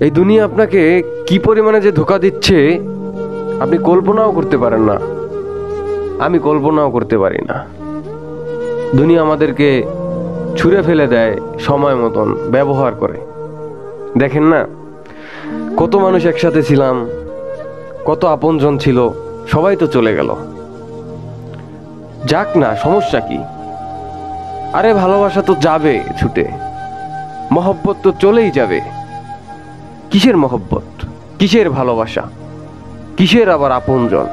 এই দুনিয়া আপনাকে কি পরিমাণে যে ধোঁকা দিচ্ছে আপনি কল্পনাও করতে পারেন না, আমি কল্পনাও করতে পারি না। দুনিয়া আমাদেরকে ছুঁড়ে ফেলে দেয় সময় মতন ব্যবহার করে। দেখেন না, কত মানুষ একসাথে ছিলাম, কত আপনজন ছিল, সবাই তো চলে গেল। যাক না, সমস্যা কি? আরে ভালোবাসা তো যাবে ছুটে, মহব্বত তো চলেই যাবে। কিসের মহব্বত, কিসের ভালোবাসা, কিসের আবার আপনজন?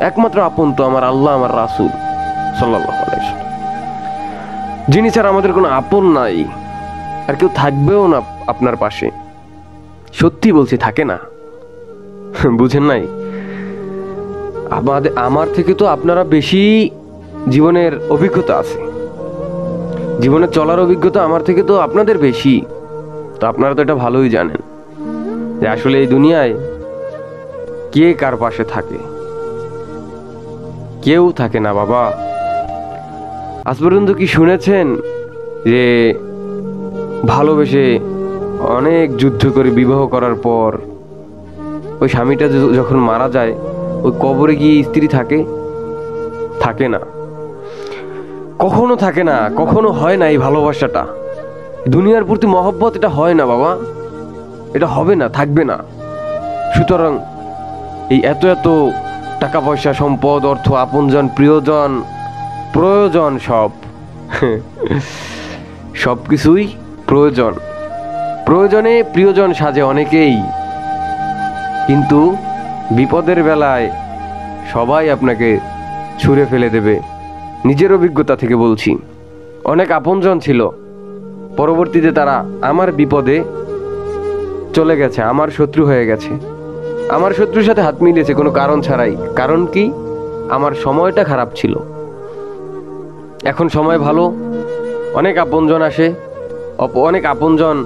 একমাত্র আপন তো আমার আল্লাহ, আমার রাসূল সাল্লাল্লাহু আলাইহি ওয়াসাল্লাম, যিনি ছাড়া আমাদের কোনো আপন নাই, আর কেউ থাকবেও না আপনার পাশে। সত্যি বলছি, থাকে না। বুঝেন নাই? আমার থেকে তো আপনারা বেশি জীবনের অভিজ্ঞতা আছে, জীবনের চলার অভিজ্ঞতা আমার থেকে তো আপনাদের বেশি। তো আপনারা তো এটা ভালোই জানেন যে আসলে এই দুনিয়ায় কে কার পাশে থাকে। কেউ থাকে না বাবা। আজ পর্যন্ত কি শুনেছেন যে ভালোবেসে অনেক যুদ্ধ করে বিবাহ করার পর ওই স্বামীটা যখন মারা যায়, ওই কবরে গিয়ে স্ত্রী থাকে? থাকে না, কখনো থাকে না, কখনো হয় না। এই ভালোবাসাটা, দুনিয়ার প্রতি মহব্বত, এটা হয় না বাবা, এটা হবে না, থাকবে না। সুতরাং এই এত এত টাকা পয়সা, সম্পদ, অর্থ, আপনজন, প্রিয়জন, প্রয়োজন, সব কিছুই প্রয়োজন। প্রয়োজনে প্রিয়জন সাজে অনেকেই, কিন্তু বিপদের বেলায় সবাই আপনাকে ছুঁড়ে ফেলে দেবে। নিজের অভিজ্ঞতা থেকে বলছি, অনেক আপনজন ছিল, পরবর্তীতে তারা আমার বিপদে চলে গেছে, আমার শত্রু হয়ে গেছে, আমার শত্রুর সাথে হাত মিলিয়েছে কোনো কারণ ছাড়াই। কারণ কি? আমার সময়টা খারাপ ছিল। এখন সময় ভালো, অনেক আপনজন আসে, অনেক আপনজন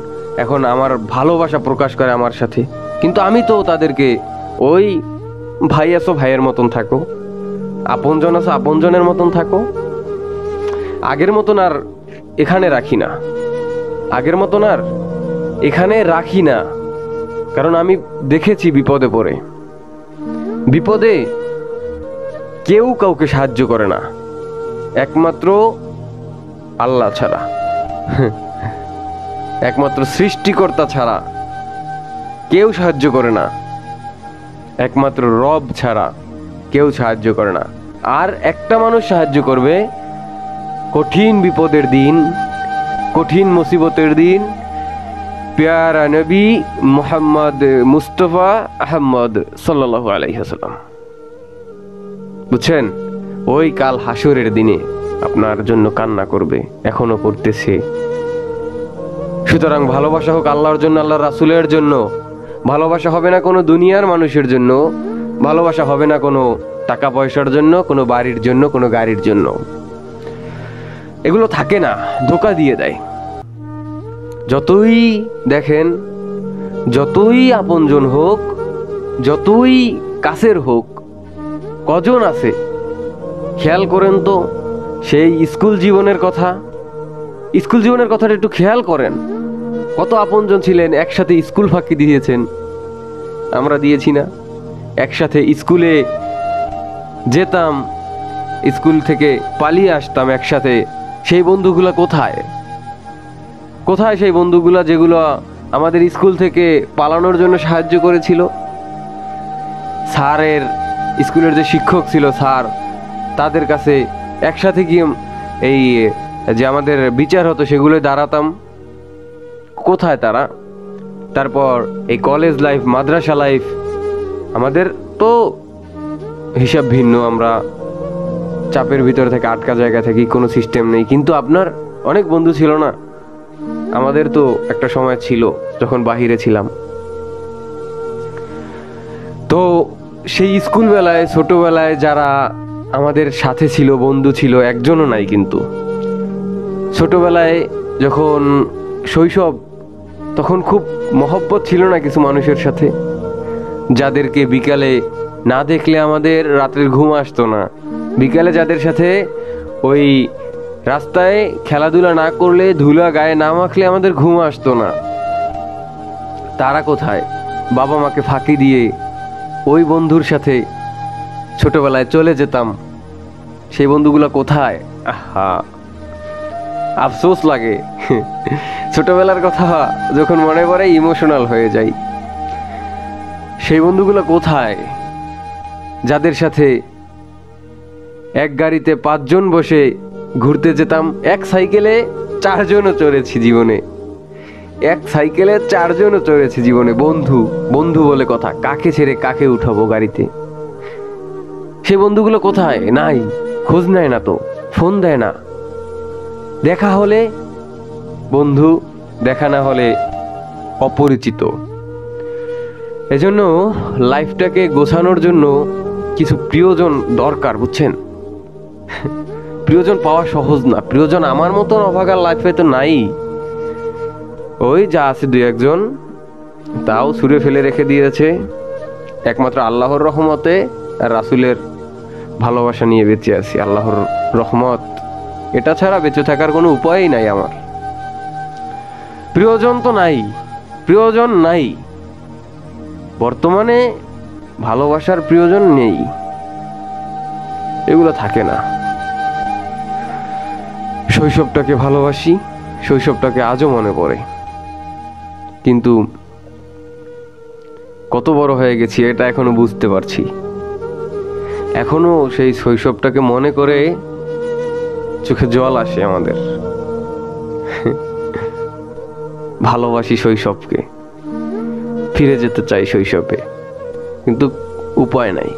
এখন আমার ভালোবাসা প্রকাশ করে আমার সাথে, কিন্তু আমি তো তাদেরকে ওই ভাই আছো ভাইয়ের মতন থাকো, আপনজন আছো আপনজনের মতন থাকো। আগের মতন আর এখানে রাখি না, আগের মতন আর এখানে রাখি না। কারণ আমি দেখেছি বিপদে পড়ে, বিপদে কেউ কাউকে সাহায্য করে না, একমাত্র আল্লাহ ছাড়া, একমাত্র সৃষ্টিকর্তা ছাড়া কেউ সাহায্য করে না, একমাত্র রব ছাড়া কেউ সাহায্য করে না। আর একটা মানুষ সাহায্য করবে কঠিন বিপদের দিন, কঠিন মুসিবতের দিন, প্যারা নবী মুহাম্মদ মুস্তাফা আহমদ সাল্লাল্লাহু আলাইহি ওয়াসাল্লাম। বুঝছেন? ওই কাল হাসরের দিনে আপনার জন্য কান্না করবে, এখনো করতেছে। সুতরাং ভালোবাসা হোক আল্লাহর জন্য, আল্লাহর রাসূলের জন্য। ভালোবাসা হবে না কোনো দুনিয়ার মানুষের জন্য, ভালোবাসা হবে না কোনো টাকা পয়সার জন্য, কোনো বাড়ির জন্য, কোনো গাড়ির জন্য। এগুলো থাকে না, ধোঁকা দিয়ে দেয়। যতই দেখেন, যতই আপনজন হোক, যতই কাছের হোক, কজন আছে খেয়াল করেন তো সেই স্কুল জীবনের কথা। স্কুল জীবনের কথাটা একটু খেয়াল করেন। কত আপনজন ছিলেন, একসাথে স্কুল ফাঁকি দিয়েছেন, আমরা দিয়েছি না? একসাথে স্কুলে যেতাম, স্কুল থেকে পালিয়ে আসতাম একসাথে। সেই বন্ধুগুলা কোথায়? কোথায় সেই বন্ধুগুলা যেগুলো আমাদের স্কুল থেকে পালানোর জন্য সাহায্য করেছিল? স্যারের, স্কুলের যে শিক্ষক ছিল স্যার, তাদের কাছে একসাথে গিয়ে এই যে আমাদের বিচার হতো সেগুলো দাঁড়াতাম। কোথায় তারা? তারপর এই কলেজ লাইফ, মাদ্রাসা লাইফ, আমাদের তো হিসাব ভিন্ন। আমরা চাপের ভিতর থেকে, আটকা জায়গা থেকে, কোনো সিস্টেম নেই। কিন্তু আপনার অনেক বন্ধু ছিল না? আমাদের তো একটা সময় ছিল যখন বাহিরে ছিলাম। তো সেই স্কুল বেলায়, ছোটবেলায় যারা আমাদের সাথে ছিল, বন্ধু ছিল, একজনও নাই। কিন্তু ছোটবেলায় যখন শৈশব, তখন খুব মহব্বত ছিল না কিছু মানুষের সাথে, যাদেরকে বিকালে না দেখলে আমাদের রাত্রের ঘুম আসতো না। বিকালে যাদের সাথে ওই রাস্তায় খেলাধুলা না করলে, ধুলা গায়ে না মাখলে আমাদের ঘুম আসতো না। তারা কোথায়? বাবা মাকে ফাঁকি দিয়ে ওই বন্ধুর সাথে ছোটবেলায় চলে যেতাম, সেই বন্ধুগুলো কোথায়? আহা, আফসোস লাগে। ছোটবেলার কথা যখন মনে পড়ে ইমোশনাল হয়ে যাই। সেই বন্ধুগুলো কোথায়, যাদের সাথে এক গাড়িতে 5 জন বসে ঘুরতে যেতাম, এক সাইকেলে 4 জনও চড়েছি জীবনে, এক সাইকেলে 4 জনও চড়েছি জীবনে। বন্ধু বন্ধু বলে কথা, কাকে ছেড়ে কাকে উঠাবো গাড়িতে? সেই বন্ধুগুলো কোথায়? নাই, খোঁজ নেয় না তো, ফোন দেয় না। দেখা হলে বন্ধু, দেখা না হলে অপরিচিত। এজন্য লাইফটাকে গোছানোর জন্য কিছু প্রিয়জন দরকার, বুঝছেন? প্রিয়জন পাওয়া সহজ না। প্রিয়জন আমার মতন অভাগার লাইফে তো নাই। ওই যা আছে 2-1 জন, তাও ছুঁড়ে ফেলে রেখে দিয়েছে। একমাত্র আল্লাহর রহমতে আর রাসূলের ভালোবাসা নিয়ে বেঁচে আছি। আল্লাহর রহমত, এটা ছাড়া বেঁচে থাকার কোনো উপায়ই নাই আমার। প্রিয়জন তো নাই, প্রিয়জন নাই বর্তমানে। ভালোবাসার প্রিয়জন নেই, এগুলো থাকে না। শৈশবটাকে ভালোবাসি, শৈশবটাকে আজও মনে পড়ে, কিন্তু কত বড় হয়ে গেছি এটা এখনো বুঝতে পারছি। এখনো সেই শৈশবটাকে মনে করে চোখে জল আসে আমাদের। ভালোবাসি শৈশবকে, ফিরে যেতে চাই শৈশবে, কিন্তু উপায় নাই।